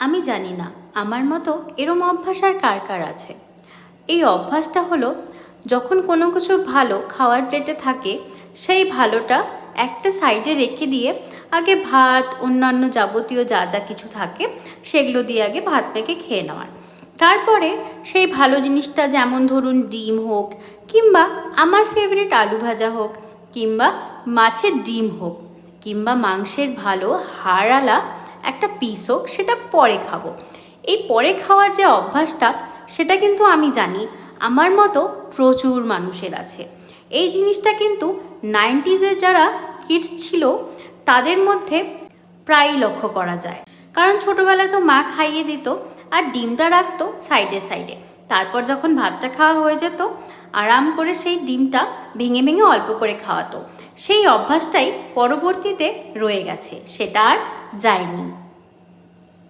আমি জানি না আমার মতো এরম অভ্যাস আর কার কার আছে। এই অভ্যাসটা হলো, যখন কোনো কিছু ভালো খাওয়ার প্লেটে থাকে সেই ভালোটা একটা সাইডে রেখে দিয়ে আগে ভাত, অন্যান্য যাবতীয় যা যা কিছু থাকে সেগুলো দিয়ে আগে ভাত মেখে খেয়ে নেওয়ার। তারপরে সেই ভালো জিনিসটা, যেমন ধরুন ডিম হোক, কিংবা আমার ফেভারিট আলু ভাজা হোক, কিংবা মাছের ডিম হোক, কিংবা মাংসের ভালো হাড়ওয়ালা একটা পিস হোক, সেটা পরে খাবো। এই পরে খাওয়ার যে অভ্যাসটা, সেটা কিন্তু আমি জানি আমার মতো প্রচুর মানুষের আছে। এই জিনিসটা কিন্তু 90s যারা কিডস ছিল তাদের মধ্যে প্রায়ই লক্ষ্য করা যায়। কারণ ছোটোবেলায় তো মা খাইয়ে দিত আর ডিমটা রাখতো সাইডে সাইডে। তারপর যখন ভাতটা খাওয়া হয়ে যেত, আরাম করে সেই ডিমটা ভেঙে ভেঙে অল্প করে খাওয়াতো। সেই অভ্যাসটাই পরবর্তীতে রয়ে গেছে, সেটা আর যায়নি।